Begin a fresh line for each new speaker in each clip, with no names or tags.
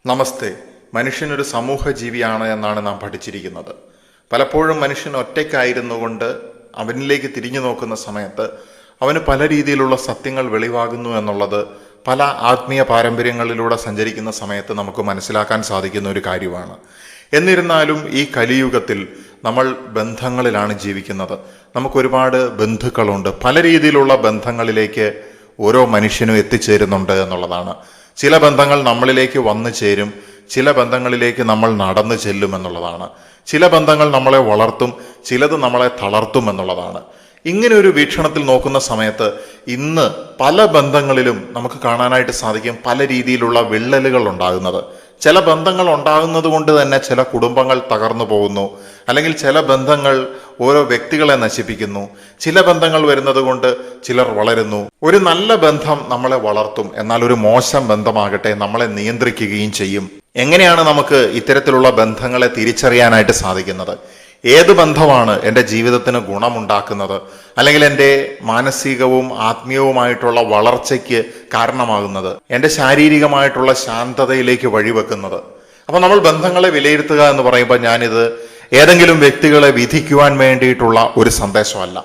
നമസ്തേ. മനുഷ്യനൊരു സമൂഹ ജീവിയാണ് എന്നാണ് നാം പഠിച്ചിരിക്കുന്നത്. പലപ്പോഴും മനുഷ്യൻ ഒറ്റയ്ക്കായിരുന്നു കൊണ്ട് അവനിലേക്ക് തിരിഞ്ഞു നോക്കുന്ന സമയത്ത് അവന് പല രീതിയിലുള്ള സത്യങ്ങൾ വെളിവാകുന്നു എന്നുള്ളത് പല ആത്മീയ പാരമ്പര്യങ്ങളിലൂടെ സഞ്ചരിക്കുന്ന സമയത്ത് നമുക്ക് മനസ്സിലാക്കാൻ സാധിക്കുന്ന ഒരു കാര്യമാണ്. എന്നിരുന്നാലും ഈ കലിയുഗത്തിൽ നമ്മൾ ബന്ധങ്ങളിലാണ് ജീവിക്കുന്നത്. നമുക്കൊരുപാട് ബന്ധുക്കളുണ്ട്. പല രീതിയിലുള്ള ബന്ധങ്ങളിലേക്ക് ഓരോ മനുഷ്യനും എത്തിച്ചേരുന്നുണ്ട് എന്നുള്ളതാണ്. ചില ബന്ധങ്ങൾ നമ്മളിലേക്ക് വന്നു ചേരും, ചില ബന്ധങ്ങളിലേക്ക് നമ്മൾ നടന്നു ചെല്ലും എന്നുള്ളതാണ്. ചില ബന്ധങ്ങൾ നമ്മളെ വളർത്തും, ചിലത് നമ്മളെ തളർത്തും എന്നുള്ളതാണ്. ഇങ്ങനെ ഒരു വീക്ഷണത്തിൽ നോക്കുന്ന സമയത്ത് ഇന്ന് പല ബന്ധങ്ങളിലും നമുക്ക് കാണാനായിട്ട് സാധിക്കും പല രീതിയിലുള്ള വിള്ളലുകൾ ഉണ്ടാകുന്നത്. ചില ബന്ധങ്ങൾ ഉണ്ടാകുന്നത് കൊണ്ട് തന്നെ ചില കുടുംബങ്ങൾ തകർന്നു പോകുന്നു, അല്ലെങ്കിൽ ചില ബന്ധങ്ങൾ ഓരോ വ്യക്തികളെ നശിപ്പിക്കുന്നു. ചില ബന്ധങ്ങൾ വരുന്നത് കൊണ്ട് ചിലർ വളരുന്നു. ഒരു നല്ല ബന്ധം നമ്മളെ വളർത്തും, എന്നാൽ ഒരു മോശം ബന്ധമാകട്ടെ നമ്മളെ നിയന്ത്രിക്കുകയും ചെയ്യും. എങ്ങനെയാണ് നമുക്ക് ഇത്തരത്തിലുള്ള ബന്ധങ്ങളെ തിരിച്ചറിയാനായിട്ട് സാധിക്കുന്നത്? ഏത് ബന്ധമാണ് എൻ്റെ ജീവിതത്തിന് ഗുണമുണ്ടാക്കുന്നത്, അല്ലെങ്കിൽ എൻ്റെ മാനസികവും ആത്മീയവുമായിട്ടുള്ള വളർച്ചയ്ക്ക് കാരണമാകുന്നത്, എൻ്റെ ശാരീരികമായിട്ടുള്ള ശാന്തതയിലേക്ക് വഴിവെക്കുന്നത്? അപ്പോൾ നമ്മൾ ബന്ധങ്ങളെ വിലയിരുത്തുക എന്ന് പറയുമ്പോൾ ഞാനിത് ഏതെങ്കിലും വ്യക്തികളെ വിധിക്കുവാൻ വേണ്ടിയിട്ടുള്ള ഒരു സന്ദേശമല്ല.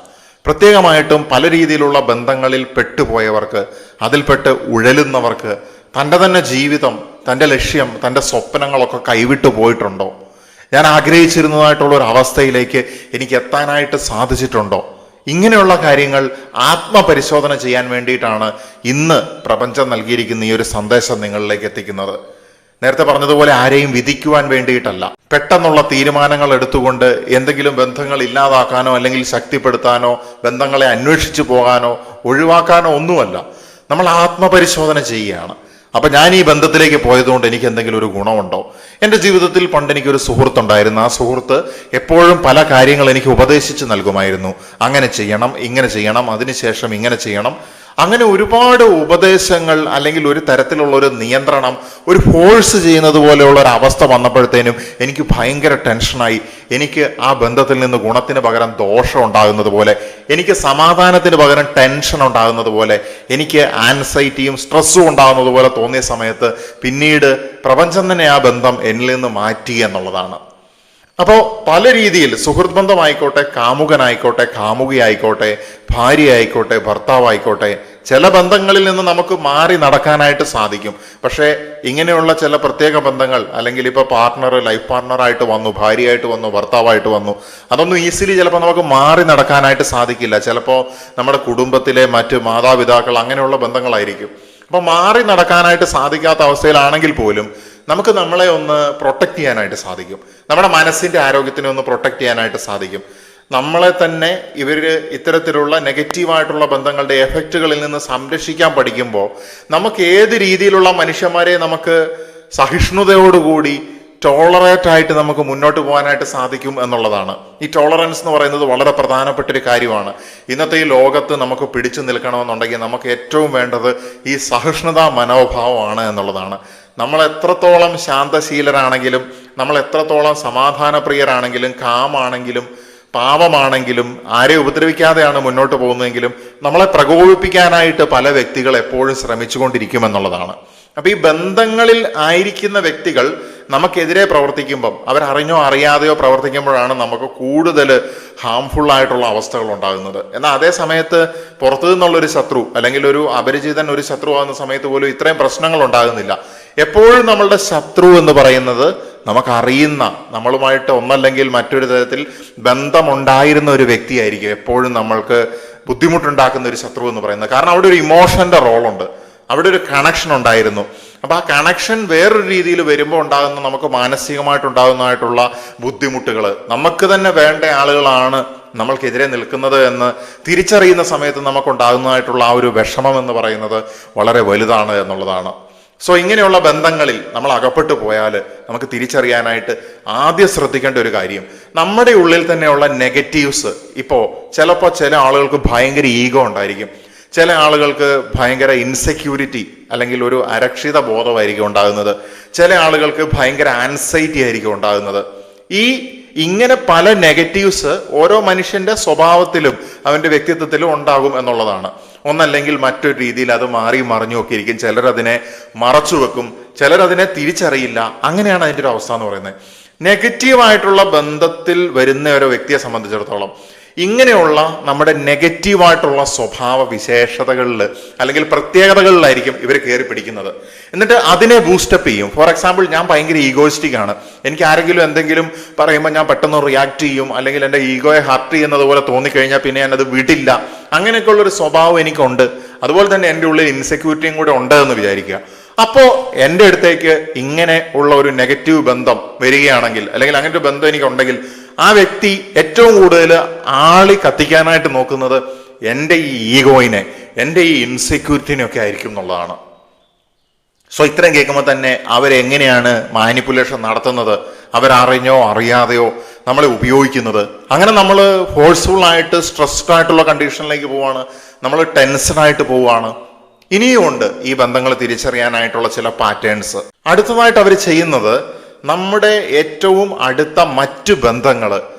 പ്രത്യേകമായിട്ടും പല രീതിയിലുള്ള ബന്ധങ്ങളിൽ പെട്ടുപോയവർക്ക്, അതിൽപ്പെട്ട് ഉഴലുന്നവർക്ക് തൻ്റെ തന്നെ ജീവിതം, തൻ്റെ ലക്ഷ്യം, തൻ്റെ സ്വപ്നങ്ങളൊക്കെ കൈവിട്ടു പോയിട്ടുണ്ടോ? ഞാൻ ആഗ്രഹിച്ചിരുന്നതായിട്ടുള്ള ഒരു അവസ്ഥയിലേക്ക് എനിക്ക് എത്താനായിട്ട് സാധിച്ചിട്ടുണ്ടോ? ഇങ്ങനെയുള്ള കാര്യങ്ങൾ ആത്മപരിശോധന ചെയ്യാൻ വേണ്ടിയിട്ടാണ് ഇന്ന് പ്രപഞ്ചം നൽകിയിരിക്കുന്ന ഈ ഒരു സന്ദേശം നിങ്ങളിലേക്ക് എത്തിക്കുന്നത്. നേരത്തെ പറഞ്ഞതുപോലെ ആരെയും വിധിക്കുവാൻ വേണ്ടിയിട്ടല്ല. പെട്ടെന്നുള്ള തീരുമാനങ്ങൾ എടുത്തുകൊണ്ട് എന്തെങ്കിലും ബന്ധങ്ങൾ ഇല്ലാതാക്കാനോ അല്ലെങ്കിൽ ശക്തിപ്പെടുത്താനോ ബന്ധങ്ങളെ അന്വേഷിച്ചു പോകാനോ ഒഴിവാക്കാനോ ഒന്നുമല്ല. നമ്മൾ ആത്മപരിശോധന ചെയ്യുകയാണ്. അപ്പം ഞാൻ ഈ ബന്ധത്തിലേക്ക് പോയതുകൊണ്ട് എനിക്ക് എന്തെങ്കിലും ഒരു ഗുണമുണ്ടോ? എൻ്റെ ജീവിതത്തിൽ പണ്ട് എനിക്കൊരു സുഹൃത്തുണ്ടായിരുന്നു. ആ സുഹൃത്ത് എപ്പോഴും പല കാര്യങ്ങൾ എനിക്ക് ഉപദേശിച്ച് നൽകുമായിരുന്നു. അങ്ങനെ ചെയ്യണം, ഇങ്ങനെ ചെയ്യണം, അതിനുശേഷം ഇങ്ങനെ ചെയ്യണം. അങ്ങനെ ഒരുപാട് ഉപദേശങ്ങൾ, അല്ലെങ്കിൽ ഒരു തരത്തിലുള്ള ഒരു നിയന്ത്രണം, ഒരു ഫോഴ്സ് ചെയ്യുന്നത് പോലെയുള്ള ഒരു അവസ്ഥ വന്നപ്പോഴത്തേനും എനിക്ക് ഭയങ്കര ടെൻഷനായി. എനിക്ക് ആ ബന്ധത്തിൽ നിന്ന് ഗുണത്തിന് പകരം ദോഷം ഉണ്ടാകുന്നത് പോലെ, എനിക്ക് സമാധാനത്തിന് പകരം ടെൻഷൻ ഉണ്ടാകുന്നത് പോലെ, എനിക്ക് ആൻസൈറ്റിയും സ്ട്രെസ്സും ഉണ്ടാകുന്നത് പോലെ തോന്നിയ സമയത്ത് പിന്നീട് പ്രപഞ്ചം തന്നെ ആ ബന്ധം എന്നിൽ നിന്ന് മാറ്റി എന്നുള്ളതാണ്. അപ്പോൾ പല രീതിയിൽ സുഹൃത്ത് ബന്ധമായിക്കോട്ടെ, കാമുകനായിക്കോട്ടെ, കാമുകിയായിക്കോട്ടെ, ഭാര്യയായിക്കോട്ടെ, ഭർത്താവായിക്കോട്ടെ, ചില ബന്ധങ്ങളിൽ നിന്ന് നമുക്ക് മാറി നടക്കാനായിട്ട് സാധിക്കും. പക്ഷേ ഇങ്ങനെയുള്ള ചില പ്രത്യേക ബന്ധങ്ങൾ, അല്ലെങ്കിൽ ഇപ്പോൾ ലൈഫ് പാർട്ട്ണറായിട്ട് വന്നു, ഭാര്യയായിട്ട് വന്നു, ഭർത്താവായിട്ട് വന്നു, അതൊന്നും ഈസിലി ചിലപ്പോൾ നമുക്ക് മാറി നടക്കാനായിട്ട് സാധിക്കില്ല. ചിലപ്പോൾ നമ്മുടെ കുടുംബത്തിലെ മറ്റ് മാതാപിതാക്കൾ, അങ്ങനെയുള്ള ബന്ധങ്ങളായിരിക്കും. അപ്പോൾ മാറി നടക്കാനായിട്ട് സാധിക്കാത്ത അവസ്ഥയിലാണെങ്കിൽ പോലും നമുക്ക് നമ്മളെ ഒന്ന് പ്രൊട്ടക്ട് ചെയ്യാനായിട്ട് സാധിക്കും. നമ്മുടെ മനസ്സിൻ്റെ ആരോഗ്യത്തിനെ ഒന്ന് പ്രൊട്ടക്ട് ചെയ്യാനായിട്ട് സാധിക്കും. നമ്മളെ തന്നെ ഇത്തരത്തിലുള്ള നെഗറ്റീവായിട്ടുള്ള ബന്ധങ്ങളുടെ എഫക്റ്റുകളിൽ നിന്ന് സംരക്ഷിക്കാൻ പഠിക്കുമ്പോൾ നമുക്ക് ഏത് രീതിയിലുള്ള മനുഷ്യന്മാരെ നമുക്ക് സഹിഷ്ണുതയോടുകൂടി ടോളറേറ്റ് ആയിട്ട് നമുക്ക് മുന്നോട്ട് പോകാനായിട്ട് സാധിക്കും എന്നുള്ളതാണ്. ഈ ടോളറൻസ് എന്ന് പറയുന്നത് വളരെ പ്രധാനപ്പെട്ട ഒരു കാര്യമാണ്. ഇന്നത്തെ ഈ ലോകത്ത് നമുക്ക് പിടിച്ചു നിൽക്കണമെന്നുണ്ടെങ്കിൽ നമുക്ക് ഏറ്റവും വേണ്ടത് ഈ സഹിഷ്ണുതാ മനോഭാവമാണ് എന്നുള്ളതാണ്. നമ്മൾ എത്രത്തോളം ശാന്തശീലരാണെങ്കിലും, നമ്മൾ എത്രത്തോളം സമാധാനപ്രിയരാണെങ്കിലും, കാമാണെങ്കിലും, പാവമാണെങ്കിലും, ആരെ ഉപദ്രവിക്കാതെയാണ് മുന്നോട്ട് പോകുന്നതെങ്കിലും നമ്മളെ പ്രകോപിപ്പിക്കാനായിട്ട് പല വ്യക്തികൾ എപ്പോഴും ശ്രമിച്ചുകൊണ്ടിരിക്കുമെന്നുള്ളതാണ്. അപ്പൊ ഈ ബന്ധങ്ങളിൽ ആയിരിക്കുന്ന വ്യക്തികൾ നമുക്കെതിരെ പ്രവർത്തിക്കുമ്പം, അവരറിഞ്ഞോ അറിയാതെയോ പ്രവർത്തിക്കുമ്പോഴാണ് നമുക്ക് കൂടുതൽ ഹാംഫുൾ ആയിട്ടുള്ള അവസ്ഥകൾ ഉണ്ടാകുന്നത്. എന്നാൽ അതേ സമയത്ത് പുറത്തു നിന്നുള്ളൊരു ശത്രു, അല്ലെങ്കിൽ ഒരു അപരിചിതൻ ഒരു ശത്രു ആകുന്ന സമയത്ത് പോലും ഇത്രയും പ്രശ്നങ്ങൾ ഉണ്ടാകുന്നില്ല. എപ്പോഴും നമ്മളുടെ ശത്രു എന്ന് പറയുന്നത് നമുക്കറിയുന്ന, നമ്മളുമായിട്ട് ഒന്നല്ലെങ്കിൽ മറ്റൊരു തരത്തിൽ ബന്ധമുണ്ടായിരുന്ന ഒരു വ്യക്തിയായിരിക്കും എപ്പോഴും നമ്മൾക്ക് ബുദ്ധിമുട്ടുണ്ടാക്കുന്ന ഒരു ശത്രു എന്ന് പറയുന്നത്. കാരണം അവിടെ ഒരു ഇമോഷന്റെ റോളുണ്ട്, അവിടെ ഒരു കണക്ഷൻ ഉണ്ടായിരുന്നു. അപ്പൊ ആ കണക്ഷൻ വേറൊരു രീതിയിൽ വരുമ്പോൾ ഉണ്ടാകുന്ന നമുക്ക് മാനസികമായിട്ടുണ്ടാകുന്നതായിട്ടുള്ള ബുദ്ധിമുട്ടുകൾ, നമുക്ക് തന്നെ വേണ്ട ആളുകളാണ് നമ്മൾക്കെതിരെ നിൽക്കുന്നത് എന്ന് തിരിച്ചറിയുന്ന സമയത്ത് നമുക്കുണ്ടാകുന്നതായിട്ടുള്ള ആ ഒരു വിഷമം എന്ന് പറയുന്നത് വളരെ വലുതാണ് എന്നുള്ളതാണ്. സോ ഇങ്ങനെയുള്ള ബന്ധങ്ങളിൽ നമ്മൾ അകപ്പെട്ടു പോയാൽ നമുക്ക് തിരിച്ചറിയാനായിട്ട് ആദ്യം ശ്രദ്ധിക്കേണ്ട ഒരു കാര്യം, നമ്മുടെ ഉള്ളിൽ തന്നെയുള്ള നെഗറ്റീവ്സ്. ഇപ്പോൾ ചിലപ്പോൾ ചില ആളുകൾക്ക് ഭയങ്കര ഈഗോ ഉണ്ടായിരിക്കും, ചില ആളുകൾക്ക് ഭയങ്കര ഇൻസെക്യൂരിറ്റി അല്ലെങ്കിൽ ഒരു അരക്ഷിത ബോധമായിരിക്കും ഉണ്ടാകുന്നത്, ചില ആളുകൾക്ക് ഭയങ്കര ആൻസൈറ്റി ആയിരിക്കും ഉണ്ടാകുന്നത്. ഈ ഇങ്ങനെ പല നെഗറ്റീവ്സ് ഓരോ മനുഷ്യന്റെ സ്വഭാവത്തിലും അവന്റെ വ്യക്തിത്വത്തിലും ഉണ്ടാകും എന്നുള്ളതാണ്. ഒന്നല്ലെങ്കിൽ മറ്റൊരു രീതിയിൽ അത് മാറി മറിഞ്ഞുമൊക്കെ ഇരിക്കും. ചിലരതിനെ മറച്ചു വെക്കും, ചിലരതിനെ തിരിച്ചറിയില്ല. അങ്ങനെയാണ് അതിൻ്റെ ഒരു അവസ്ഥ എന്ന് പറയുന്നത്. നെഗറ്റീവായിട്ടുള്ള ബന്ധത്തിൽ വരുന്ന ഒരു വ്യക്തിയെ സംബന്ധിച്ചിടത്തോളം ഇങ്ങനെയുള്ള നമ്മുടെ നെഗറ്റീവായിട്ടുള്ള സ്വഭാവ വിശേഷതകളിൽ അല്ലെങ്കിൽ പ്രത്യേകതകളിലായിരിക്കും ഇവർ കയറി പിടിക്കുന്നത്. എന്നിട്ട് അതിനെ ബൂസ്റ്റപ്പ് ചെയ്യും. ഫോർ എക്സാമ്പിൾ, ഞാൻ ഭയങ്കര ഈഗോയിസ്റ്റിക് ആണ്, എനിക്ക് ആരെങ്കിലും എന്തെങ്കിലും പറയുമ്പോൾ ഞാൻ പെട്ടെന്ന് റിയാക്ട് ചെയ്യും, അല്ലെങ്കിൽ എൻ്റെ ഈഗോയെ ഹർട്ട് ചെയ്യുന്നത് പോലെ തോന്നിക്കഴിഞ്ഞാൽ പിന്നെ ഞാനത് വിടില്ല. അങ്ങനെയൊക്കെയുള്ളൊരു സ്വഭാവം എനിക്കുണ്ട്. അതുപോലെ തന്നെ എൻ്റെ ഉള്ളിൽ ഇൻസെക്യൂരിറ്റിയും കൂടെ ഉണ്ട് എന്ന് വിചാരിക്കുക. അപ്പോൾ എൻ്റെ അടുത്തേക്ക് ഇങ്ങനെ ഉള്ള ഒരു നെഗറ്റീവ് ബന്ധം വരികയാണെങ്കിൽ, അല്ലെങ്കിൽ അങ്ങനെ ഒരു ബന്ധം എനിക്കുണ്ടെങ്കിൽ, ആ വ്യക്തി ഏറ്റവും കൂടുതൽ ആളി കത്തിക്കാനായിട്ട് നോക്കുന്നത് എൻ്റെ ഈ ഈഗോയിനെ, എൻ്റെ ഈ ഇൻസെക്യൂരിറ്റിനെ ഒക്കെ ആയിരിക്കും എന്നുള്ളതാണ്. സോ ഇത്രയും കേൾക്കുമ്പോൾ തന്നെ അവരെങ്ങനെയാണ് മാനിപ്പുലേഷൻ നടത്തുന്നത്, അവരറിഞ്ഞോ അറിയാതെയോ നമ്മളെ ഉപയോഗിക്കുന്നത്. അങ്ങനെ നമ്മൾ ഫോഴ്സ്ഫുൾ ആയിട്ട് സ്ട്രെസ്ഡ് ആയിട്ടുള്ള കണ്ടീഷനിലേക്ക് പോവാണ്, നമ്മൾ ടെൻഷനായിട്ട് പോവാണ്. ഇനിയും ഉണ്ട് ഈ ബന്ധങ്ങൾ തിരിച്ചറിയാനായിട്ടുള്ള ചില പാറ്റേൺസ്. അടുത്തതായിട്ട് അവർ ചെയ്യുന്നത്, നമ്മുടെ ഏറ്റവും അടുത്ത മറ്റു ബന്ധങ്ങൾ,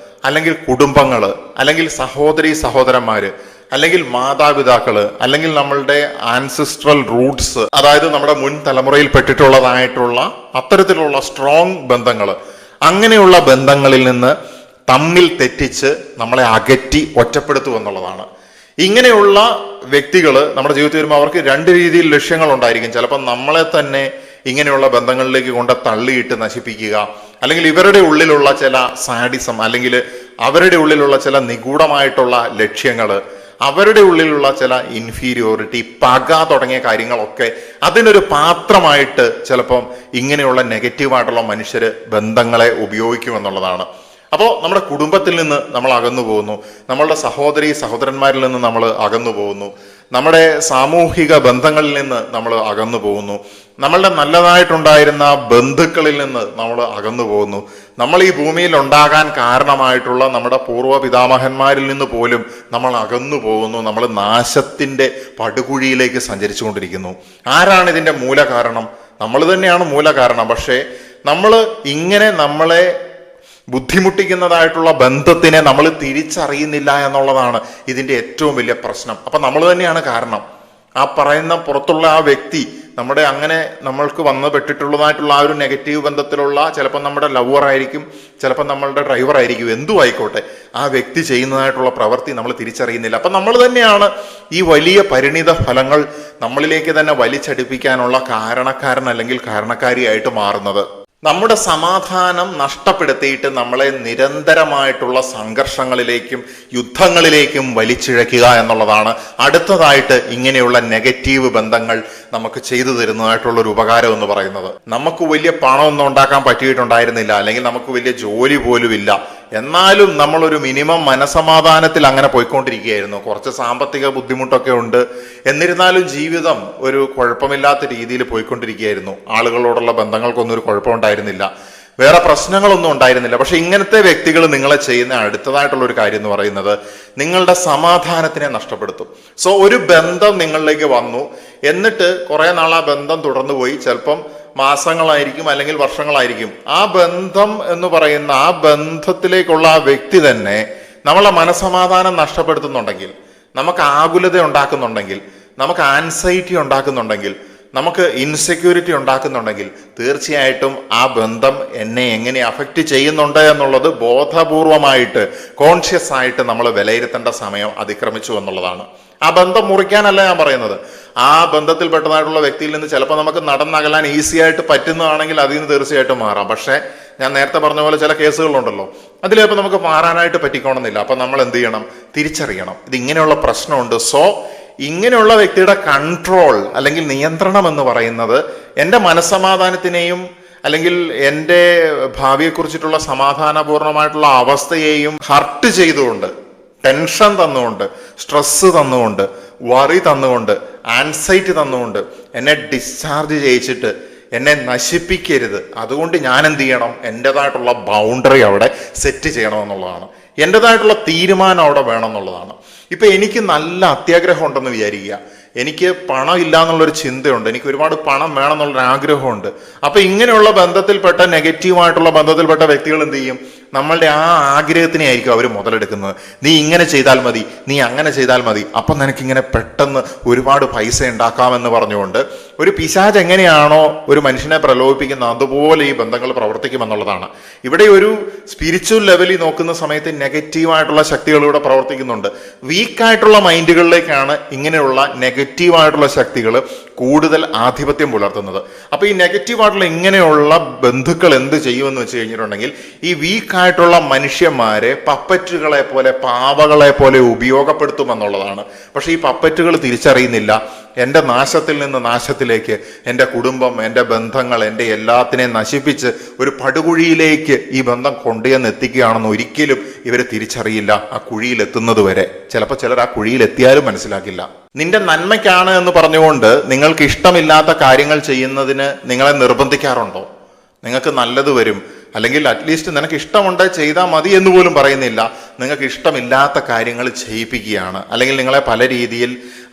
അല്ലെങ്കിൽ കുടുംബങ്ങൾ, അല്ലെങ്കിൽ സഹോദരി സഹോദരന്മാര്, അല്ലെങ്കിൽ മാതാപിതാക്കള്, അല്ലെങ്കിൽ നമ്മളുടെ ആൻസിസ്ട്രൽ റൂട്ട്സ്, അതായത് നമ്മുടെ മുൻ തലമുറയിൽ പെട്ടിട്ടുള്ളതായിട്ടുള്ള അത്തരത്തിലുള്ള സ്ട്രോങ് ബന്ധങ്ങൾ, അങ്ങനെയുള്ള ബന്ധങ്ങളിൽ നിന്ന് തമ്മിൽ തെറ്റിച്ച് നമ്മളെ അകറ്റി ഒറ്റപ്പെടുത്തുക എന്നുള്ളതാണ്. ഇങ്ങനെയുള്ള വ്യക്തികൾ നമ്മുടെ ജീവിതത്തിൽ വരുമ്പോൾ അവർക്ക് രണ്ട് രീതിയിൽ ലക്ഷ്യങ്ങൾ ഉണ്ടായിരിക്കും. ചിലപ്പോൾ നമ്മളെ തന്നെ ഇങ്ങനെയുള്ള ബന്ധങ്ങളിലേക്ക് കൊണ്ട് തള്ളിയിട്ട് നശിപ്പിക്കുക, അല്ലെങ്കിൽ ഇവരുടെ ഉള്ളിലുള്ള ചില സാഡിസം, അല്ലെങ്കിൽ അവരുടെ ഉള്ളിലുള്ള ചില നിഗൂഢമായിട്ടുള്ള ലക്ഷ്യങ്ങൾ, അവരുടെ ഉള്ളിലുള്ള ചില ഇൻഫീരിയോറിറ്റി, പക തുടങ്ങിയ കാര്യങ്ങളൊക്കെ അതിനൊരു പാത്രമായിട്ട് ചിലപ്പം ഇങ്ങനെയുള്ള നെഗറ്റീവായിട്ടുള്ള മനുഷ്യർ ബന്ധങ്ങളെ ഉപയോഗിക്കുമെന്നുള്ളതാണ്. അപ്പോൾ നമ്മുടെ കുടുംബത്തിൽ നിന്ന് നമ്മൾ അകന്നു പോകുന്നു, നമ്മളുടെ സഹോദരി സഹോദരന്മാരിൽ നിന്ന് നമ്മൾ അകന്നു പോകുന്നു, നമ്മുടെ സാമൂഹിക ബന്ധങ്ങളിൽ നിന്ന് നമ്മൾ അകന്നു പോകുന്നു, നമ്മളുടെ നല്ലതായിട്ടുണ്ടായിരുന്ന ബന്ധുക്കളിൽ നിന്ന് നമ്മൾ അകന്നു പോകുന്നു, നമ്മൾ ഈ ഭൂമിയിൽ ഉണ്ടാകാൻ കാരണമായിട്ടുള്ള നമ്മുടെ പൂർവ്വ പിതാമഹന്മാരിൽ നിന്ന് പോലും നമ്മൾ അകന്നു പോകുന്നു. നമ്മൾ നാശത്തിൻ്റെ പടുകുഴിയിലേക്ക് സഞ്ചരിച്ചു കൊണ്ടിരിക്കുന്നു. ആരാണ് ഇതിൻ്റെ മൂല കാരണം? നമ്മൾ തന്നെയാണ് മൂല കാരണം. പക്ഷേ നമ്മൾ ഇങ്ങനെ നമ്മളെ ബുദ്ധിമുട്ടിക്കുന്നതായിട്ടുള്ള ബന്ധത്തിനെ നമ്മൾ തിരിച്ചറിയുന്നില്ല എന്നുള്ളതാണ് ഇതിൻ്റെ ഏറ്റവും വലിയ പ്രശ്നം. അപ്പം നമ്മൾ തന്നെയാണ് കാരണം. ആ പറയുന്ന പുറത്തുള്ള ആ വ്യക്തി നമ്മുടെ അങ്ങനെ നമ്മൾക്ക് വന്ന് പെട്ടിട്ടുള്ളതായിട്ടുള്ള ആ ഒരു നെഗറ്റീവ് ബന്ധത്തിലുള്ള, ചിലപ്പോൾ നമ്മുടെ ലവർ ആയിരിക്കും, ചിലപ്പോൾ നമ്മളുടെ ഡ്രൈവർ ആയിരിക്കും, എന്തു ആയിക്കോട്ടെ, ആ വ്യക്തി ചെയ്യുന്നതായിട്ടുള്ള പ്രവൃത്തി നമ്മൾ തിരിച്ചറിയുന്നില്ല. അപ്പം നമ്മൾ തന്നെയാണ് ഈ വലിയ പരിണിത ഫലങ്ങൾ നമ്മളിലേക്ക് തന്നെ വലിച്ചടിപ്പിക്കാനുള്ള കാരണക്കാരൻ അല്ലെങ്കിൽ കാരണക്കാരിയായിട്ട് മാറുന്നത്. നമ്മുടെ സമാധാനം നഷ്ടപ്പെടുത്തിയിട്ട് നമ്മളെ നിരന്തരമായിട്ടുള്ള സംഘർഷങ്ങളിലേക്കും യുദ്ധങ്ങളിലേക്കും വലിച്ചിഴക്കുക എന്നുള്ളതാണ് അടുത്തതായിട്ട് ഇങ്ങനെയുള്ള നെഗറ്റീവ് ബന്ധങ്ങൾ നമുക്ക് ചെയ്തു തരുന്നതായിട്ടുള്ള ഒരു ഉപകാരം എന്ന് പറയുന്നത്. നമുക്ക് വലിയ പണമൊന്നും ഉണ്ടാക്കാൻ പറ്റിയിട്ടുണ്ടായിരുന്നില്ല, അല്ലെങ്കിൽ നമുക്ക് വലിയ ജോലി പോലും ഇല്ല, എന്നാലും നമ്മളൊരു മിനിമം മനസമാധാനത്തിൽ അങ്ങനെ പോയിക്കൊണ്ടിരിക്കുകയായിരുന്നു. കുറച്ച് സാമ്പത്തിക ബുദ്ധിമുട്ടൊക്കെ ഉണ്ട്, എന്നിരുന്നാലും ജീവിതം ഒരു കുഴപ്പമില്ലാത്ത രീതിയിൽ പോയിക്കൊണ്ടിരിക്കുകയായിരുന്നു. ആളുകളോടുള്ള ബന്ധങ്ങൾക്കൊന്നും ഒരു കുഴപ്പമുണ്ടായിരുന്നില്ല, വേറെ പ്രശ്നങ്ങളൊന്നും ഉണ്ടായിരുന്നില്ല. പക്ഷെ ഇങ്ങനത്തെ വ്യക്തികൾ നിങ്ങളെ ചെയ്യുന്ന അടുത്തതായിട്ടുള്ള ഒരു കാര്യം എന്ന് പറയുന്നത് നിങ്ങളുടെ സമാധാനത്തിനെ നഷ്ടപ്പെടുത്തും. സോ ഒരു ബന്ധം നിങ്ങളിലേക്ക് വന്നു, എന്നിട്ട് കുറെ നാൾ ആ ബന്ധം തുടർന്നു പോയി, ചിലപ്പം മാസങ്ങളായിരിക്കും അല്ലെങ്കിൽ വർഷങ്ങളായിരിക്കും. ആ ബന്ധം എന്ന് പറയുന്ന ആ ബന്ധത്തിലേക്കുള്ള ആ വ്യക്തി തന്നെ നമ്മളെ മനസമാധാനം നഷ്ടപ്പെടുത്തുന്നുണ്ടെങ്കിൽ, നമുക്ക് ആകുലത ഉണ്ടാക്കുന്നുണ്ടെങ്കിൽ, നമുക്ക് ആൻസൈറ്റി ഉണ്ടാക്കുന്നുണ്ടെങ്കിൽ, നമുക്ക് ഇൻസെക്യൂരിറ്റി ഉണ്ടാക്കുന്നുണ്ടെങ്കിൽ, തീർച്ചയായിട്ടും ആ ബന്ധം എന്നെ എങ്ങനെ അഫക്റ്റ് ചെയ്യുന്നുണ്ട് എന്നുള്ളത് ബോധപൂർവമായിട്ട് കോൺഷ്യസ് ആയിട്ട് നമ്മൾ വിലയിരുത്തേണ്ട സമയം അതിക്രമിച്ചു എന്നുള്ളതാണ്. ആ ബന്ധം മുറിക്കാനല്ല ഞാൻ പറയുന്നത്. ആ ബന്ധത്തിൽപ്പെട്ടതായിട്ടുള്ള വ്യക്തിയിൽ നിന്ന് ചിലപ്പോൾ നമുക്ക് നടന്നകലാൻ ഈസി ആയിട്ട് പറ്റുന്നതാണെങ്കിൽ അതിൽ നിന്ന് തീർച്ചയായിട്ടും മാറാം. പക്ഷേ ഞാൻ നേരത്തെ പറഞ്ഞ പോലെ ചില കേസുകളുണ്ടല്ലോ, അതിലിപ്പോൾ നമുക്ക് മാറാനായിട്ട് പറ്റിക്കണമെന്നില്ല. അപ്പം നമ്മൾ എന്ത് ചെയ്യണം? തിരിച്ചറിയണം ഇത് ഇങ്ങനെയുള്ള പ്രശ്നമുണ്ട്. സോ ഇങ്ങനെയുള്ള വ്യക്തിയുടെ കൺട്രോൾ അല്ലെങ്കിൽ നിയന്ത്രണം എന്ന് പറയുന്നത് എൻ്റെ മനസ്സമാധാനത്തിനെയും അല്ലെങ്കിൽ എൻ്റെ ഭാവിയെക്കുറിച്ചിട്ടുള്ള സമാധാനപൂർണമായിട്ടുള്ള അവസ്ഥയെയും ഹർട്ട് ചെയ്തുകൊണ്ട്, ടെൻഷൻ തന്നുകൊണ്ട്, സ്ട്രെസ് തന്നുകൊണ്ട്, വറി തന്നുകൊണ്ട്, ആൻസൈറ്റി തന്നുകൊണ്ട് എന്നെ ഡിസ്ചാർജ് ചെയ്യിച്ചിട്ട് എന്നെ നശിപ്പിക്കരുത്. അതുകൊണ്ട് ഞാൻ എന്ത് ചെയ്യണം? എൻ്റെതായിട്ടുള്ള ബൗണ്ടറി അവിടെ സെറ്റ് ചെയ്യണമെന്നുള്ളതാണ്. എൻ്റെതായിട്ടുള്ള തീരുമാനം അവിടെ വേണം എന്നുള്ളതാണ്. ഇപ്പം എനിക്ക് നല്ല അത്യാഗ്രഹം ഉണ്ടെന്ന് വിചാരിക്കുക, എനിക്ക് പണം ഇല്ല എന്നുള്ളൊരു ചിന്തയുണ്ട്, എനിക്ക് ഒരുപാട് പണം വേണം എന്നുള്ളൊരു ആഗ്രഹമുണ്ട്. അപ്പം ഇങ്ങനെയുള്ള ബന്ധത്തിൽപ്പെട്ട നെഗറ്റീവായിട്ടുള്ള ബന്ധത്തിൽപ്പെട്ട വ്യക്തികൾ എന്ത് ചെയ്യും? നമ്മളുടെ ആ ആഗ്രഹത്തിനെ ആയിരിക്കും അവർ മുതലെടുക്കുന്നത്. നീ ഇങ്ങനെ ചെയ്താൽ മതി, നീ അങ്ങനെ ചെയ്താൽ മതി, അപ്പം നിനക്കിങ്ങനെ പെട്ടെന്ന് ഒരുപാട് പൈസ ഉണ്ടാക്കാമെന്ന് പറഞ്ഞുകൊണ്ട് ഒരു പിശാച് എങ്ങനെയാണോ ഒരു മനുഷ്യനെ പ്രലോഭിപ്പിക്കുന്നത് അതുപോലെ ഈ ബന്ധങ്ങൾ പ്രവർത്തിക്കുമെന്നുള്ളതാണ്. ഇവിടെ ഒരു സ്പിരിച്വൽ ലെവലിൽ നോക്കുന്ന സമയത്ത് നെഗറ്റീവായിട്ടുള്ള ശക്തികളിലൂടെ പ്രവർത്തിക്കുന്നുണ്ട്. വീക്കായിട്ടുള്ള മൈൻഡുകളിലേക്കാണ് ഇങ്ങനെയുള്ള നെഗറ്റീവായിട്ടുള്ള ശക്തികൾ കൂടുതൽ ആധിപത്യം പുലർത്തുന്നത്. അപ്പൊ ഈ നെഗറ്റീവായിട്ടുള്ള ഇങ്ങനെയുള്ള ബന്ധുക്കൾ എന്ത് ചെയ്യുമെന്ന് വെച്ച് കഴിഞ്ഞിട്ടുണ്ടെങ്കിൽ ഈ വീക്കായിട്ടുള്ള മനുഷ്യന്മാരെ പപ്പറ്റുകളെ പോലെ, പാവകളെ പോലെ ഉപയോഗപ്പെടുത്തുമെന്നുള്ളതാണ്. പക്ഷെ ഈ പപ്പറ്റുകൾ തിരിച്ചറിയുന്നില്ല, എൻ്റെ നാശത്തിൽ നിന്ന് നാശത്തിലേക്ക് എൻ്റെ കുടുംബം, എൻ്റെ ബന്ധങ്ങൾ, എൻ്റെ എല്ലാത്തിനെയും നശിപ്പിച്ച് ഒരു പടുകുഴിയിലേക്ക് ഈ ബന്ധം കൊണ്ടുചെന്ന് എത്തിക്കുകയാണെന്ന് ഒരിക്കലും ഇവർ തിരിച്ചറിയില്ല. ആ കുഴിയിലെത്തുന്നത് വരെ ചിലപ്പോൾ ചിലർ ആ കുഴിയിലെത്തിയാലും മനസ്സിലാക്കില്ല. നിന്റെ നന്മയ്ക്കാണ് എന്ന് പറഞ്ഞുകൊണ്ട് നിങ്ങൾക്ക് ഇഷ്ടമില്ലാത്ത കാര്യങ്ങൾ ചെയ്യുന്നതിന് നിങ്ങളെ നിർബന്ധിക്കാറുണ്ടോ? നിങ്ങൾക്ക് നല്ലത് വരും, അല്ലെങ്കിൽ അറ്റ്ലീസ്റ്റ് നിനക്ക് ഇഷ്ടമുണ്ട് ചെയ്താൽ മതി എന്ന് പോലും പറയുന്നില്ല. നിങ്ങൾക്ക് ഇഷ്ടമില്ലാത്ത കാര്യങ്ങൾ ചെയ്യിപ്പിക്കുകയാണ്, അല്ലെങ്കിൽ നിങ്ങളെ പല രീതിയിൽ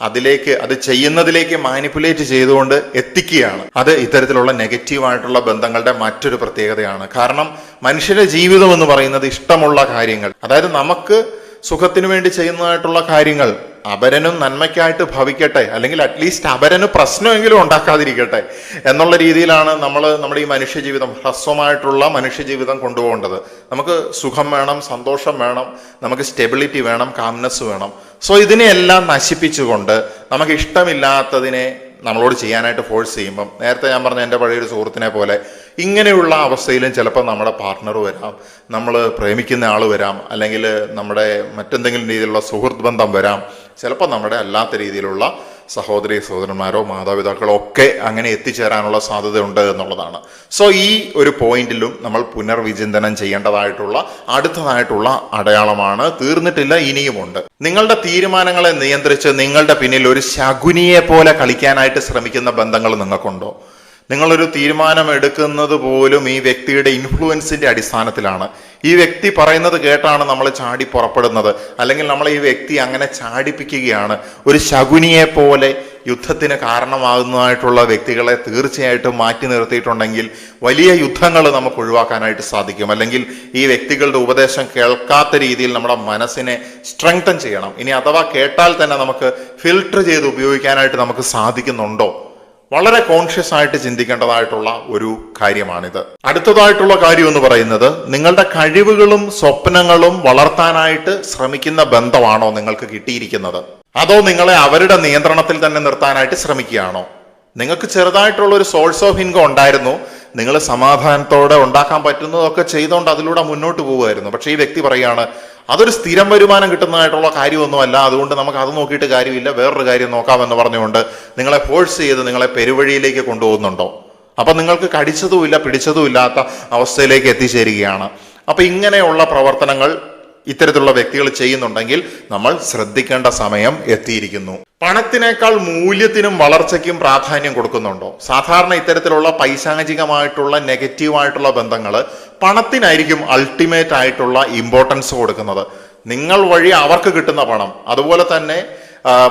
അത് ചെയ്യുന്നതിലേക്ക് മാനിപ്പുലേറ്റ് ചെയ്തുകൊണ്ട് എത്തിക്കുകയാണ്. അത് ഇത്തരത്തിലുള്ള നെഗറ്റീവായിട്ടുള്ള ബന്ധങ്ങളുടെ മറ്റൊരു പ്രത്യേകതയാണ്. കാരണം മനുഷ്യന്റെ ജീവിതം എന്ന് പറയുന്നത് ഇഷ്ടമുള്ള കാര്യങ്ങൾ, അതായത് നമുക്ക് സുഖത്തിന് വേണ്ടി ചെയ്യുന്നതായിട്ടുള്ള കാര്യങ്ങൾ അപരനും നന്മയ്ക്കായിട്ട് ഭവിക്കട്ടെ, അല്ലെങ്കിൽ അറ്റ്ലീസ്റ്റ് അപരന് പ്രശ്നമെങ്കിലും ഉണ്ടാക്കാതിരിക്കട്ടെ എന്നുള്ള രീതിയിലാണ് നമ്മുടെ ഈ മനുഷ്യജീവിതം, ഹ്രസ്വമായിട്ടുള്ള മനുഷ്യജീവിതം കൊണ്ടുപോകേണ്ടത്. നമുക്ക് സുഖം വേണം, സന്തോഷം വേണം, നമുക്ക് സ്റ്റെബിലിറ്റി വേണം, കാംനെസ് വേണം. സോ ഇതിനെയെല്ലാം നശിപ്പിച്ചുകൊണ്ട് നമുക്ക് ഇഷ്ടമില്ലാത്തതിനെ നമ്മളോട് ചെയ്യാനായിട്ട് ഫോഴ്സ് ചെയ്യുമ്പം, നേരത്തെ ഞാൻ പറഞ്ഞ എൻ്റെ പഴയൊരു സുഹൃത്തിനെ പോലെ ഇങ്ങനെയുള്ള അവസ്ഥയിലും ചിലപ്പോൾ നമ്മുടെ പാർട്ട്ണർ വരാം, നമ്മൾ പ്രേമിക്കുന്ന ആൾ വരാം, അല്ലെങ്കിൽ നമ്മുടെ മറ്റെന്തെങ്കിലും രീതിയിലുള്ള സുഹൃത്ത് ബന്ധം വരാം, ചിലപ്പോൾ നമ്മുടെ അല്ലാത്ത രീതിയിലുള്ള സഹോദരി സഹോദരന്മാരോ മാതാപിതാക്കളോ ഒക്കെ അങ്ങനെ എത്തിച്ചേരാനുള്ള സാധ്യത ഉണ്ട് എന്നുള്ളതാണ്. സോ ഈ ഒരു പോയിന്റിലും നമ്മൾ പുനർവിചിന്തനം ചെയ്യേണ്ടതായിട്ടുള്ള അടുത്തതായിട്ടുള്ള അടയാളമാണ്. തീർന്നിട്ടില്ല, ഇനിയുമുണ്ട്. നിങ്ങളുടെ തീരുമാനങ്ങളെ നിയന്ത്രിച്ച് നിങ്ങളുടെ പിന്നിൽ ഒരു ശകുനിയെ പോലെ കളിക്കാനായിട്ട് ശ്രമിക്കുന്ന ബന്ധങ്ങൾ നിങ്ങൾക്കുണ്ടോ? നിങ്ങളൊരു തീരുമാനം എടുക്കുന്നത് പോലും ഈ വ്യക്തിയുടെ ഇൻഫ്ലുവൻസിന്റെ അടിസ്ഥാനത്തിലാണ്. ഈ വ്യക്തി പറയുന്നത് കേട്ടാണ് നമ്മൾ ചാടി പുറപ്പെടുന്നത്, അല്ലെങ്കിൽ നമ്മൾ ഈ വ്യക്തി അങ്ങനെ ചാടിപ്പിക്കുകയാണ്. ഒരു ശകുനിയെ പോലെ യുദ്ധത്തിന് കാരണമാകുന്നതായിട്ടുള്ള വ്യക്തികളെ തീർച്ചയായിട്ടും മാറ്റി നിർത്തിയിട്ടുണ്ടെങ്കിൽ വലിയ യുദ്ധങ്ങൾ നമുക്ക് ഒഴിവാക്കാനായിട്ട് സാധിക്കും. അല്ലെങ്കിൽ ഈ വ്യക്തികളുടെ ഉപദേശം കേൾക്കാത്ത രീതിയിൽ നമ്മുടെ മനസ്സിനെ സ്ട്രെങ്തൻ ചെയ്യണം. ഇനി അഥവാ കേട്ടാൽ തന്നെ നമുക്ക് ഫിൽട്ടർ ചെയ്ത് ഉപയോഗിക്കാനായിട്ട് നമുക്ക് സാധിക്കുന്നുണ്ടോ? വളരെ കോൺഷ്യസ് ആയിട്ട് ചിന്തിക്കേണ്ടതായിട്ടുള്ള ഒരു കാര്യമാണിത്. അടുത്തതായിട്ടുള്ള കാര്യം എന്ന് പറയുന്നത്, നിങ്ങളുടെ കഴിവുകളും സ്വപ്നങ്ങളും വളർത്താനായിട്ട് ശ്രമിക്കുന്ന ബന്ധമാണോ നിങ്ങൾക്ക് കിട്ടിയിരിക്കുന്നത്? അതോ നിങ്ങളെ അവരുടെ നിയന്ത്രണത്തിൽ തന്നെ നിർത്താനായിട്ട് ശ്രമിക്കുകയാണോ? നിങ്ങൾക്ക് ചെറുതായിട്ടുള്ള ഒരു സോഴ്സ് ഓഫ് ഇൻകം ഉണ്ടായിരുന്നു, നിങ്ങൾ സമാധാനത്തോടെ ഉണ്ടാക്കാൻ പറ്റുന്നതൊക്കെ ചെയ്തുകൊണ്ട് അതിലൂടെ മുന്നോട്ട് പോകുമായിരുന്നു. പക്ഷേ ഈ വ്യക്തി പറയുകയാണ്, അതൊരു സ്ഥിരം വരുമാനം കിട്ടുന്നതായിട്ടുള്ള കാര്യമൊന്നുമല്ല, അതുകൊണ്ട് നമുക്ക് അത് നോക്കിയിട്ട് കാര്യമില്ല, വേറൊരു കാര്യം നോക്കാമെന്ന് പറഞ്ഞുകൊണ്ട് നിങ്ങളെ ഫോഴ്സ് ചെയ്ത് നിങ്ങളെ പെരുവഴിയിലേക്ക് കൊണ്ടുപോകുന്നുണ്ടോ? അപ്പം നിങ്ങൾക്ക് കടിച്ചതുമില്ല പിടിച്ചതുമില്ലാത്ത അവസ്ഥയിലേക്ക് എത്തിച്ചേരുകയാണ്. അപ്പം ഇങ്ങനെയുള്ള പ്രവർത്തനങ്ങൾ ഇത്തരത്തിലുള്ള വ്യക്തികൾ ചെയ്യുന്നുണ്ടെങ്കിൽ നമ്മൾ ശ്രദ്ധിക്കേണ്ട സമയം എത്തിയിരിക്കുന്നു. പണത്തിനേക്കാൾ മൂല്യത്തിനും വളർച്ചയ്ക്കും പ്രാധാന്യം കൊടുക്കുന്നുണ്ടോ? സാധാരണ ഇത്തരത്തിലുള്ള പൈശാചികമായിട്ടുള്ള നെഗറ്റീവായിട്ടുള്ള ബന്ധങ്ങൾ പണത്തിനായിരിക്കും അൾട്ടിമേറ്റ് ആയിട്ടുള്ള ഇമ്പോർട്ടൻസ് കൊടുക്കുന്നത്. നിങ്ങൾ വഴി അവർക്ക് കിട്ടുന്ന പണം, അതുപോലെ തന്നെ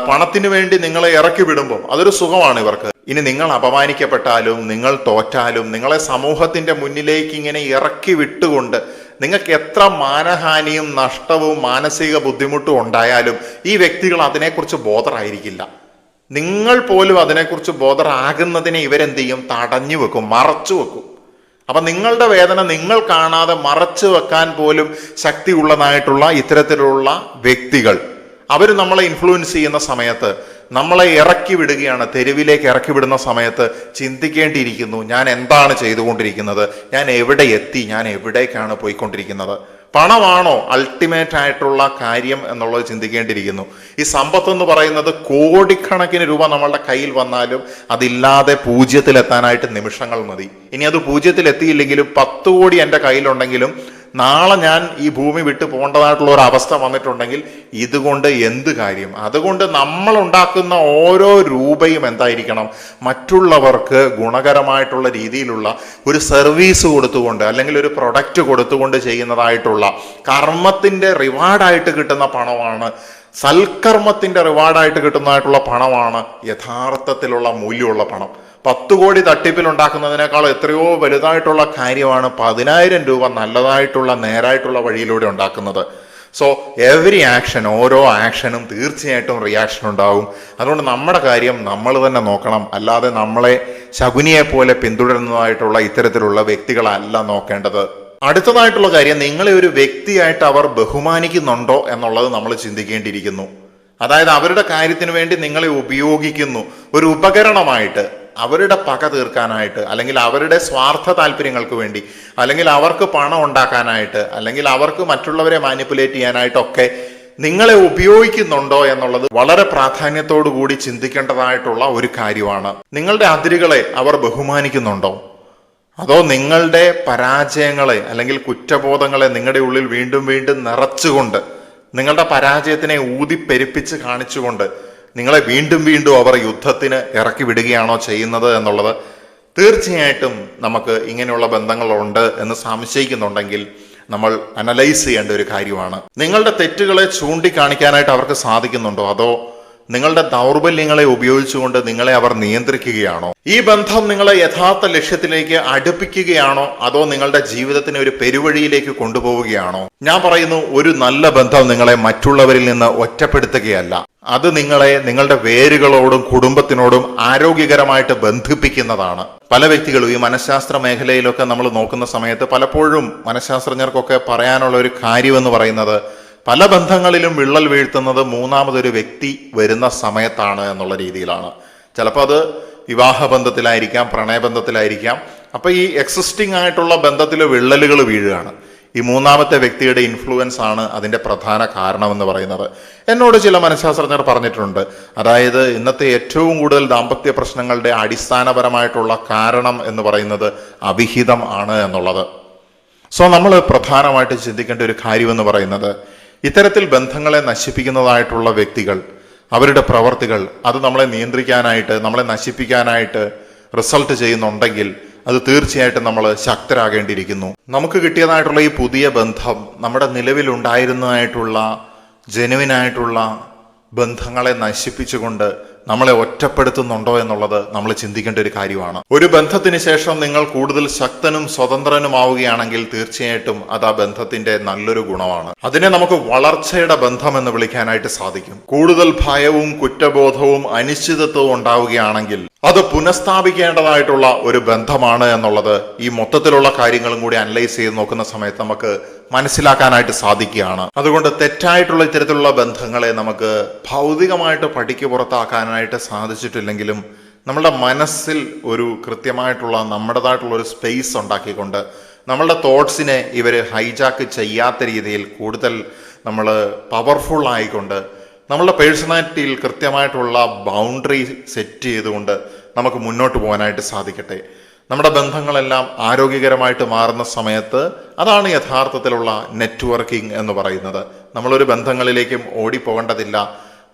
പണത്തിന് വേണ്ടി നിങ്ങളെ ഇറക്കി വിടുമ്പോൾ അതൊരു സുഖമാണ് ഇവർക്ക്. ഇനി നിങ്ങൾ അപമാനിക്കപ്പെട്ടാലും നിങ്ങൾ തോറ്റാലും നിങ്ങളെ സമൂഹത്തിന്റെ മുന്നിലേക്ക് ഇങ്ങനെ ഇറക്കി വിട്ടുകൊണ്ട് നിങ്ങൾക്ക് എത്ര മാനഹാനിയും നഷ്ടവും മാനസിക ബുദ്ധിമുട്ടും ഉണ്ടായാലും ഈ വ്യക്തികൾ അതിനെക്കുറിച്ച് ബോധറായിരിക്കില്ല. നിങ്ങൾ പോലും അതിനെക്കുറിച്ച് ബോധറാകുന്നതിനെ ഇവരെന്ത് ചെയ്യും? തടഞ്ഞു വെക്കും, മറച്ചു വെക്കും. അപ്പൊ നിങ്ങളുടെ വേദന നിങ്ങൾ കാണാതെ മറച്ചു വെക്കാൻ പോലും ശക്തി ഉള്ളതായിട്ടുള്ള ഇത്തരത്തിലുള്ള വ്യക്തികൾ അവർ നമ്മളെ ഇൻഫ്ലുവൻസ് ചെയ്യുന്ന സമയത്ത്, നമ്മളെ ഇറക്കി വിടുകയാണ്, തെരുവിലേക്ക് ഇറക്കി വിടുന്ന സമയത്ത് ചിന്തിക്കേണ്ടിയിരിക്കുന്നു, ഞാൻ എന്താണ് ചെയ്തുകൊണ്ടിരിക്കുന്നത്, ഞാൻ എവിടെ എത്തി, ഞാൻ എവിടേക്കാണ് പോയിക്കൊണ്ടിരിക്കുന്നത്. പണമാണോ അൾട്ടിമേറ്റ് ആയിട്ടുള്ള കാര്യം എന്നുള്ളത് ചിന്തിക്കേണ്ടിയിരിക്കുന്നു. ഈ സമ്പത്ത് എന്ന് പറയുന്നത് കോടിക്കണക്കിന് രൂപ നമ്മളുടെ കയ്യിൽ വന്നാലും അതില്ലാതെ പൂജ്യത്തിലെത്താനായിട്ട് നിമിഷങ്ങൾ മതി. ഇനി അത് പൂജ്യത്തിലെത്തിയില്ലെങ്കിലും 10 കോടി എൻ്റെ കയ്യിലുണ്ടെങ്കിലും നാളെ ഞാൻ ഈ ഭൂമി വിട്ടു പോകേണ്ടതായിട്ടുള്ള ഒരു അവസ്ഥ വന്നിട്ടുണ്ടെങ്കിൽ ഇതുകൊണ്ട് എന്ത് കാര്യം? അതുകൊണ്ട് നമ്മൾ ഉണ്ടാക്കുന്ന ഓരോ രൂപയും എന്തായിരിക്കണം? മറ്റുള്ളവർക്ക് ഗുണകരമായിട്ടുള്ള രീതിയിലുള്ള ഒരു സർവീസ് കൊടുത്തുകൊണ്ട്, അല്ലെങ്കിൽ ഒരു പ്രൊഡക്റ്റ് കൊടുത്തുകൊണ്ട് ചെയ്യുന്നതായിട്ടുള്ള കർമ്മത്തിന്റെ റിവാർഡായിട്ട് കിട്ടുന്ന പണമാണ്, സൽക്കർമ്മത്തിന്റെ റിവാർഡായിട്ട് കിട്ടുന്നതായിട്ടുള്ള പണമാണ് യഥാർത്ഥത്തിലുള്ള മൂല്യമുള്ള പണം. 10 കോടി തട്ടിപ്പിൽ ഉണ്ടാക്കുന്നതിനേക്കാൾ എത്രയോ വലുതായിട്ടുള്ള കാര്യമാണ് 10,000 രൂപ നല്ലതായിട്ടുള്ള നേരായിട്ടുള്ള വഴിയിലൂടെ ഉണ്ടാക്കുന്നത്. സോ എവറി ആക്ഷൻ, ഓരോ ആക്ഷനും തീർച്ചയായിട്ടും റിയാക്ഷൻ ഉണ്ടാവും. അതുകൊണ്ട് നമ്മുടെ കാര്യം നമ്മൾ തന്നെ നോക്കണം, അല്ലാതെ നമ്മളെ ശകുനിയെ പോലെ പിന്തുടരുന്നതായിട്ടുള്ള ഇത്തരത്തിലുള്ള വ്യക്തികളല്ല നോക്കേണ്ടത്. അടുത്തതായിട്ടുള്ള കാര്യം, നിങ്ങളെ ഒരു വ്യക്തിയായിട്ട് അവർ ബഹുമാനിക്കുന്നുണ്ടോ എന്നുള്ളത് നമ്മൾ ചിന്തിക്കേണ്ടിയിരിക്കുന്നു. അതായത് അവരുടെ കാര്യത്തിന് വേണ്ടി നിങ്ങളെ ഉപയോഗിക്കുന്നു, ഒരു ഉപകരണമായിട്ട്, അവരുടെ പക തീർക്കാനായിട്ട്, അല്ലെങ്കിൽ അവരുടെ സ്വാർത്ഥ താല്പര്യങ്ങൾക്ക് വേണ്ടി, അല്ലെങ്കിൽ അവർക്ക് പണം ഉണ്ടാക്കാനായിട്ട്, അല്ലെങ്കിൽ അവർക്ക് മറ്റുള്ളവരെ മാനിപ്പുലേറ്റ് ചെയ്യാനായിട്ടൊക്കെ നിങ്ങളെ ഉപയോഗിക്കുന്നുണ്ടോ എന്നുള്ളത് വളരെ പ്രാധാന്യത്തോടു കൂടി ചിന്തിക്കേണ്ടതായിട്ടുള്ള ഒരു കാര്യമാണ്. നിങ്ങളുടെ അതിരുകളെ അവർ ബഹുമാനിക്കുന്നുണ്ടോ? അതോ നിങ്ങളുടെ പരാജയങ്ങളെ അല്ലെങ്കിൽ കുറ്റബോധങ്ങളെ നിങ്ങളുടെ ഉള്ളിൽ വീണ്ടും വീണ്ടും നിറച്ചുകൊണ്ട്, നിങ്ങളുടെ പരാജയത്തിനെ ഊതിപ്പെരുപ്പിച്ച് കാണിച്ചുകൊണ്ട് നിങ്ങളെ വീണ്ടും വീണ്ടും അവർ യുദ്ധത്തിന് ഇറക്കി വിടുകയാണോ ചെയ്യുന്നത് എന്നുള്ളത് തീർച്ചയായിട്ടും നമുക്ക് ഇങ്ങനെയുള്ള ബന്ധങ്ങളുണ്ട് എന്ന് സംശയിക്കുന്നുണ്ടെങ്കിൽ നമ്മൾ അനലൈസ് ചെയ്യേണ്ട ഒരു കാര്യമാണ്. നിങ്ങളുടെ തെറ്റുകളെ ചൂണ്ടിക്കാണിക്കാനായിട്ട് അവർക്ക് സാധിക്കുന്നുണ്ടോ? അതോ നിങ്ങളുടെ ദൗർബല്യങ്ങളെ ഉപയോഗിച്ചുകൊണ്ട് നിങ്ങളെ അവർ നിയന്ത്രിക്കുകയാണോ? ഈ ബന്ധം നിങ്ങളെ യഥാർത്ഥ ലക്ഷ്യത്തിലേക്ക് അടുപ്പിക്കുകയാണോ? അതോ നിങ്ങളുടെ ജീവിതത്തിനെ ഒരു പെരുവഴിയിലേക്ക് കൊണ്ടുപോവുകയാണോ? ഞാൻ പറയുന്നു, ഒരു നല്ല ബന്ധം നിങ്ങളെ മറ്റുള്ളവരിൽ നിന്ന് ഒറ്റപ്പെടുത്തുകയല്ല, അത് നിങ്ങളെ നിങ്ങളുടെ വേരുകളോടും കുടുംബത്തിനോടും ആരോഗ്യകരമായിട്ട് ബന്ധിപ്പിക്കുന്നതാണ്. പല വ്യക്തികളും ഈ മനഃശാസ്ത്ര മേഖലയിലൊക്കെ നമ്മൾ നോക്കുന്ന സമയത്ത് പലപ്പോഴും മനഃശാസ്ത്രജ്ഞർക്കൊക്കെ പറയാനുള്ള ഒരു കാര്യമെന്ന് പറയുന്നത്, പല ബന്ധങ്ങളിലും വിള്ളൽ വീഴ്ത്തുന്നത് മൂന്നാമതൊരു വ്യക്തി വരുന്ന സമയത്താണ് എന്നുള്ള രീതിയിലാണ്. ചിലപ്പോൾ അത് വിവാഹ ബന്ധത്തിലായിരിക്കാം, പ്രണയബന്ധത്തിലായിരിക്കാം. അപ്പൊ ഈ എക്സിസ്റ്റിംഗ് ആയിട്ടുള്ള ബന്ധത്തിൽ വിള്ളലുകൾ വീഴുകയാണ്. ഈ മൂന്നാമത്തെ വ്യക്തിയുടെ ഇൻഫ്ലുവൻസ് ആണ് അതിന്റെ പ്രധാന കാരണമെന്ന് പറയുന്നത്. എന്നോട് ചില മനഃശാസ്ത്രജ്ഞർ പറഞ്ഞിട്ടുണ്ട്, അതായത് ഇന്നത്തെ ഏറ്റവും കൂടുതൽ ദാമ്പത്യ പ്രശ്നങ്ങളുടെ അടിസ്ഥാനപരമായിട്ടുള്ള കാരണം എന്ന് പറയുന്നത് അവിഹിതം ആണ് എന്നുള്ളത്. സോ നമ്മൾ പ്രധാനമായിട്ട് ചിന്തിക്കേണ്ട ഒരു കാര്യമെന്ന് പറയുന്നത്, ഇത്തരത്തിൽ ബന്ധങ്ങളെ നശിപ്പിക്കുന്നതായിട്ടുള്ള വ്യക്തികൾ, അവരുടെ പ്രവർത്തികൾ, അത് നമ്മളെ നിയന്ത്രിക്കാനായിട്ട്, നമ്മളെ നശിപ്പിക്കാനായിട്ട് റിസൾട്ട് ചെയ്യുന്നുണ്ടെങ്കിൽ അത് തീർച്ചയായിട്ടും നമ്മൾ ശക്തരാകേണ്ടിയിരിക്കുന്നു. നമുക്ക് കിട്ടിയതായിട്ടുള്ള ഈ പുതിയ ബന്ധം നമ്മുടെ നിലവിലുണ്ടായിരുന്നതായിട്ടുള്ള ജെനുവിനായിട്ടുള്ള ബന്ധങ്ങളെ നശിപ്പിച്ചുകൊണ്ട് നമ്മളെ ഒറ്റപ്പെടുത്തുന്നുണ്ടോ എന്നുള്ളത് നമ്മൾ ചിന്തിക്കേണ്ട ഒരു കാര്യമാണ്. ഒരു ബന്ധത്തിന് ശേഷം നിങ്ങൾ കൂടുതൽ ശക്തനും സ്വതന്ത്രനുമാവുകയാണെങ്കിൽ തീർച്ചയായിട്ടും അത് ആ ബന്ധത്തിന്റെ നല്ലൊരു ഗുണമാണ്. അതിനെ നമുക്ക് വളർച്ചയുടെ ബന്ധം എന്ന് വിളിക്കാനായിട്ട് സാധിക്കും. കൂടുതൽ ഭയവും കുറ്റബോധവും അനിശ്ചിതത്വവും ഉണ്ടാവുകയാണെങ്കിൽ അത് പുനഃസ്ഥാപിക്കേണ്ടതായിട്ടുള്ള ഒരു ബന്ധമാണ് എന്നുള്ളത് ഈ മൊത്തത്തിലുള്ള കാര്യങ്ങളും കൂടി അനലൈസ് ചെയ്ത് നോക്കുന്ന സമയത്ത് നമുക്ക് മനസ്സിലാക്കാനായിട്ട് സാധിക്കുകയാണ്. അതുകൊണ്ട് തെറ്റായിട്ടുള്ള ഇത്തരത്തിലുള്ള ബന്ധങ്ങളെ നമുക്ക് ഭൗതികമായിട്ട് പടിക്ക് പുറത്താക്കാനായിട്ട് സാധിച്ചിട്ടില്ലെങ്കിലും നമ്മളുടെ മനസ്സിൽ ഒരു കൃത്യമായിട്ടുള്ള നമ്മുടേതായിട്ടുള്ള ഒരു സ്പേസ് ഉണ്ടാക്കിക്കൊണ്ട് നമ്മളുടെ തോട്ട്സിനെ ഇവർ ഹൈജാക്ക് ചെയ്യാത്ത രീതിയിൽ കൂടുതൽ നമ്മൾ പവർഫുൾ ആയിക്കൊണ്ട് നമ്മളുടെ പേഴ്സണാലിറ്റിയിൽ കൃത്യമായിട്ടുള്ള ബൗണ്ടറി സെറ്റ് ചെയ്തുകൊണ്ട് നമുക്ക് മുന്നോട്ട് പോകാനായിട്ട് സാധിക്കട്ടെ. നമ്മുടെ ബന്ധങ്ങളെല്ലാം ആരോഗ്യകരമായിട്ട് മാറുന്ന സമയത്ത് അതാണ് യഥാർത്ഥത്തിലുള്ള നെറ്റ്വർക്കിംഗ് എന്ന് പറയുന്നത്. നമ്മളൊരു ബന്ധങ്ങളിലേക്കും ഓടിപ്പോകേണ്ടതില്ല,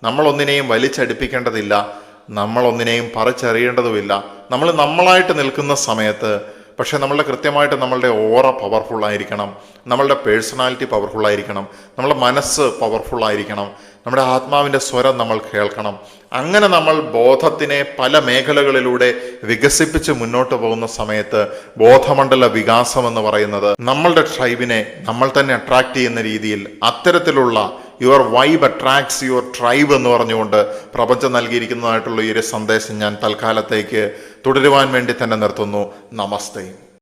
നമ്മളൊന്നിനെയും വലിച്ചടിപ്പിക്കേണ്ടതില്ല, നമ്മളൊന്നിനെയും പറിച്ചെറിയേണ്ടതുമില്ല. നമ്മൾ നമ്മളായിട്ട് നിൽക്കുന്ന സമയത്ത് പക്ഷെ നമ്മളുടെ കൃത്യമായിട്ട് നമ്മളുടെ ഓറ പവർഫുൾ ആയിരിക്കണം, നമ്മളുടെ പേഴ്സണാലിറ്റി പവർഫുൾ ആയിരിക്കണം, നമ്മളുടെ മനസ്സ് പവർഫുൾ ആയിരിക്കണം, നമ്മുടെ ആത്മാവിൻ്റെ സ്വരം നമ്മൾ കേൾക്കണം. അങ്ങനെ നമ്മൾ ബോധത്തിനെ പല മേഖലകളിലൂടെ വികസിപ്പിച്ച് മുന്നോട്ട് പോകുന്ന സമയത്ത് ബോധമണ്ഡല വികാസം എന്ന് പറയുന്നത് നമ്മളുടെ ട്രൈബിനെ നമ്മൾ തന്നെ അട്രാക്ട് ചെയ്യുന്ന രീതിയിൽ അത്തരത്തിലുള്ള your vibe attracts your tribe എന്ന് പറഞ്ഞുകൊണ്ട് പ്രപഞ്ചം നൽകിയിരിക്കുന്നതായിട്ടുള്ള ഈ ഒരു സന്ദേശം ഞാൻ തൽക്കാലത്തേക്ക് തുടരുവാൻ വേണ്ടി തന്നെ നിർത്തുന്നു. നമസ്തേ.